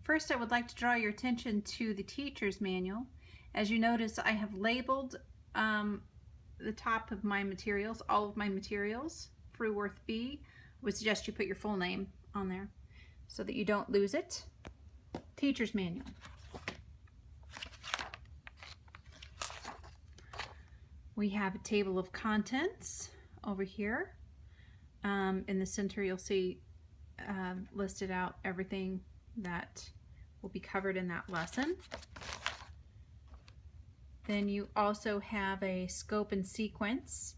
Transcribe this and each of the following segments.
First, I would like to draw your attention to the teacher's manual. As you notice, I have labeled the top of my materials, all of my materials. For Worth B, I would suggest you put your full name on there so that you don't lose it. Teacher's manual. We have a table of contents over here. In the center, you'll see listed out everything that will be covered in that lesson. Then you also have a scope and sequence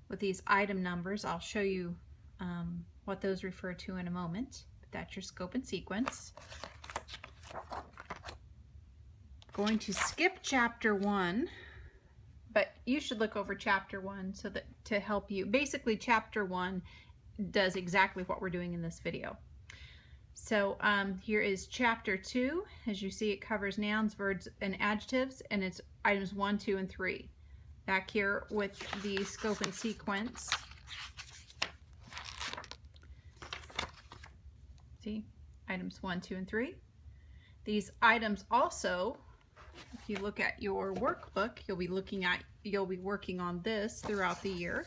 with these item numbers. I'll show you what those refer to in a moment. But that's your scope and sequence. Going to skip chapter 1, but you should look over chapter 1 so that to help you. Basically, chapter 1 does exactly what we're doing in this video. So here is chapter 2. As you see, it covers nouns, verbs, and adjectives, and it's items 1, 2, and 3. Back here with the scope and sequence. See, items 1, 2, and 3. These items also, if you look at your workbook, you'll be working on this throughout the year.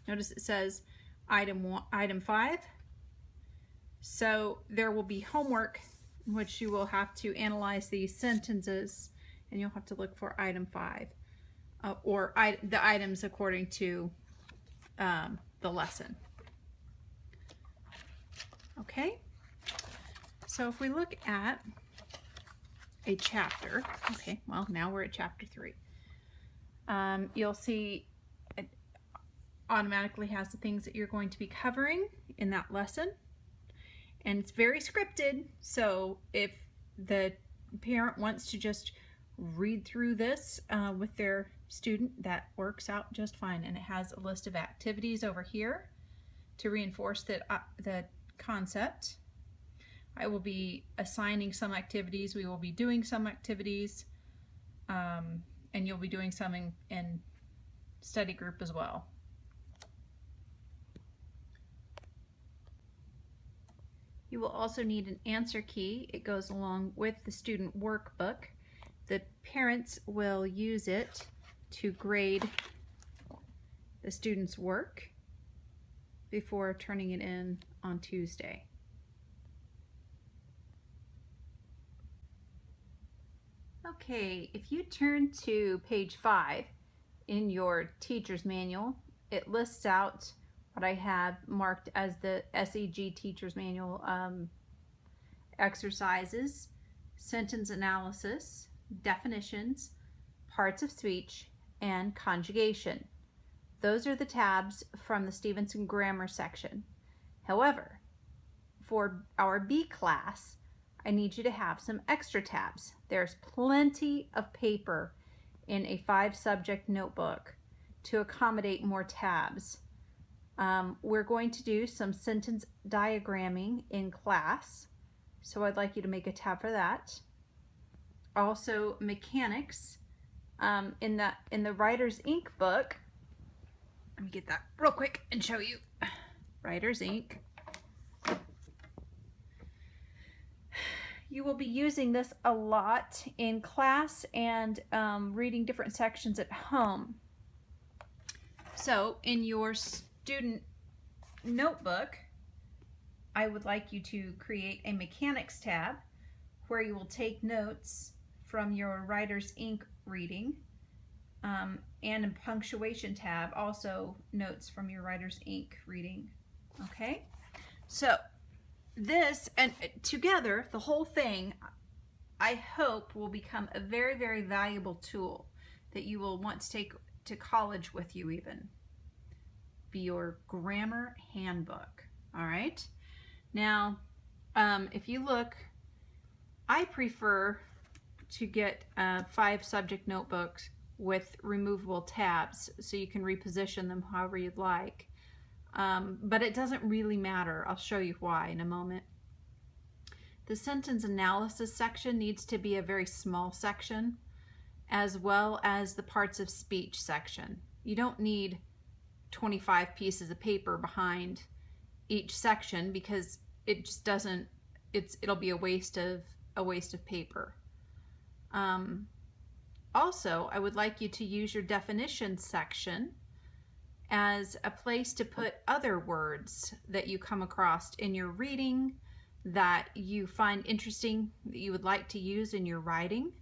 Notice it says item 5. So there will be homework in which you will have to analyze these sentences, and you'll have to look for item 5 or the items according to the lesson. Okay, so if we look at a chapter, okay, well, now we're at chapter 3. You'll see it automatically has the things that you're going to be covering in that lesson. And it's very scripted, so if the parent wants to just read through this with their student, that works out just fine. And it has a list of activities over here to reinforce the concept. I will be assigning some activities. We will be doing some activities, and you'll be doing some in study group as well. You will also need an answer key. It goes along with the student workbook. The parents will use it to grade the student's work before turning it in on Tuesday. Okay, if you turn to page 5 in your teacher's manual, it lists out what I have marked as the SEG Teacher's Manual exercises, sentence analysis, definitions, parts of speech, and conjugation. Those are the tabs from the Stevenson grammar section. However, for our B class, I need you to have some extra tabs. There's plenty of paper in a 5-subject notebook to accommodate more tabs. We're going to do some sentence diagramming in class, so I'd like you to make a tab for that. Also, mechanics in the Writer's Ink book. Let me get that real quick and show you. Writer's Ink. You will be using this a lot in class and reading different sections at home. So in your student notebook, I would like you to create a mechanics tab where you will take notes from your Writer's Ink reading, and a punctuation tab, also notes from your Writer's Ink reading. Okay, so this and together, the whole thing, I hope, will become a very, very valuable tool that you will want to take to college with you even. Be your grammar handbook. All right. Now, if you look, I prefer to get 5-subject notebooks with removable tabs so you can reposition them however you'd like. But it doesn't really matter. I'll show you why in a moment. The sentence analysis section needs to be a very small section, as well as the parts of speech section. You don't need 25 pieces of paper behind each section because it just doesn't, it'll be a waste of a waste of paper. Also, I would like you to use your definitions section as a place to put other words that you come across in your reading that you find interesting, that you would like to use in your writing.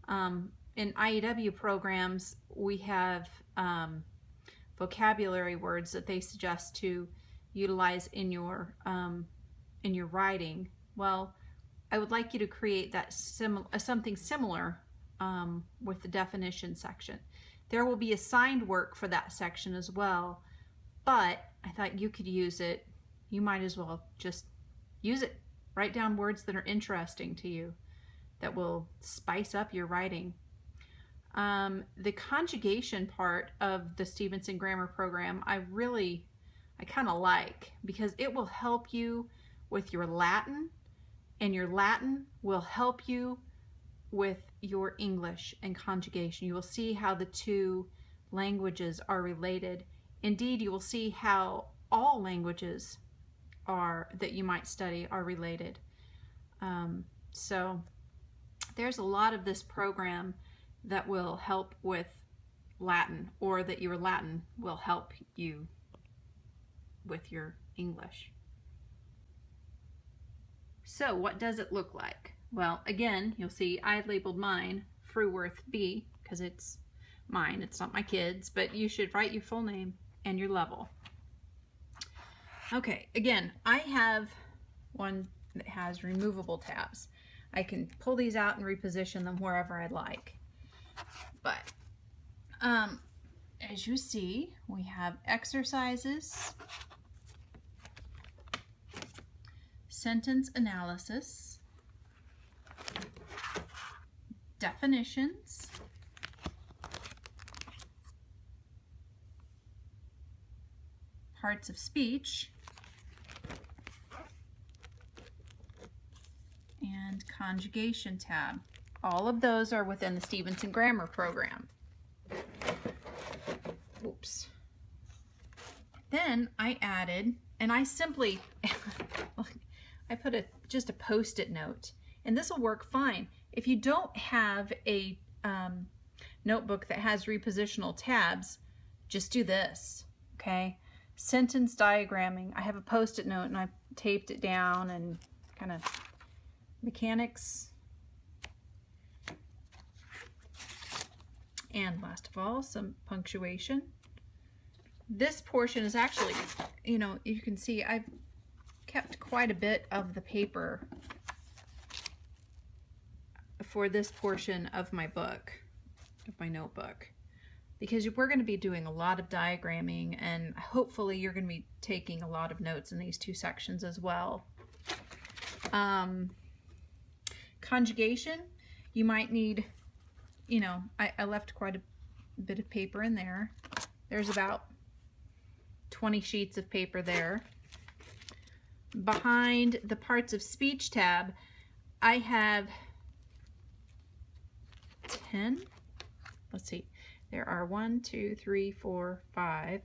In IEW programs, we have vocabulary words that they suggest to utilize in your writing. Well, I would like you to create that something similar with the definition section. There will be assigned work for that section as well, but I thought you could use it. You might as well just use it. Write down words that are interesting to you that will spice up your writing. The conjugation part of the Stevenson grammar program, I kind of like, because it will help you with your Latin, and your Latin will help you with your English and conjugation. You will see how the two languages are related. Indeed, you will see how all languages that you might study are related. So there's a lot of this program that will help with Latin, or that your Latin will help you with your English. So what does it look like? Well, again, you'll see I labeled mine Fruworth B because it's mine, it's not my kids', but you should write your full name and your level. Okay, again, I have one that has removable tabs. I can pull these out and reposition them wherever I'd like. But as you see, we have exercises, sentence analysis, definitions, parts of speech, and conjugation tab. All of those are within the Stevenson grammar program. Oops. Then I added, and I simply, I put just a post-it note, and this will work fine. If you don't have a notebook that has repositional tabs, just do this, okay? Sentence diagramming. I have a post-it note and I taped it down, and kind of mechanics. And last of all, some punctuation. This portion is actually, you know, you can see I've kept quite a bit of the paper for this portion of my book, of my notebook, because we're going to be doing a lot of diagramming, and hopefully you're going to be taking a lot of notes in these two sections as well. Conjugation, you might need, you know, I left quite a bit of paper in there. There's about 20 sheets of paper there. Behind the parts of speech tab, I have 10. Let's see. There are 1, 2, 3, 4, 5,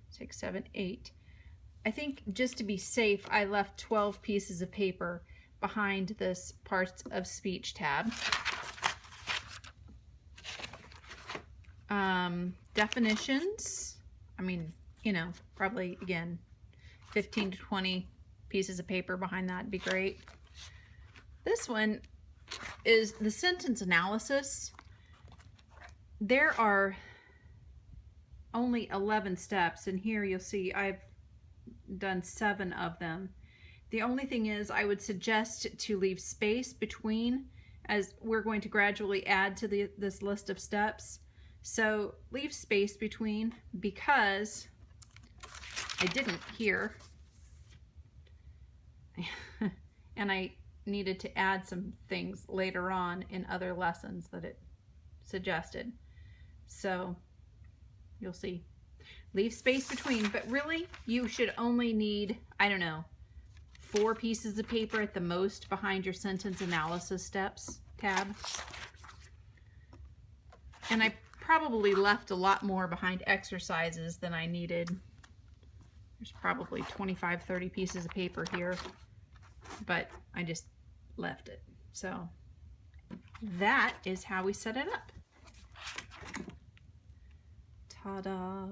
6, 7, 8. I think just to be safe, I left 12 pieces of paper behind this parts of speech tab. Definitions, I mean, you know, probably again 15 to 20 pieces of paper behind that would be great. This one is the sentence analysis. There are only 11 steps, and here you'll see I've done 7 of them. The only thing is, I would suggest to leave space between, as we're going to gradually add to this list of steps. So leave space between, because I didn't here, and I needed to add some things later on in other lessons that it suggested. So you'll see, leave space between, but really you should only need, I don't know, 4 pieces of paper at the most behind your sentence analysis steps tab. And I probably left a lot more behind exercises than I needed. There's probably 25, 30 pieces of paper here, but I just left it. So that is how we set it up. Ta-da!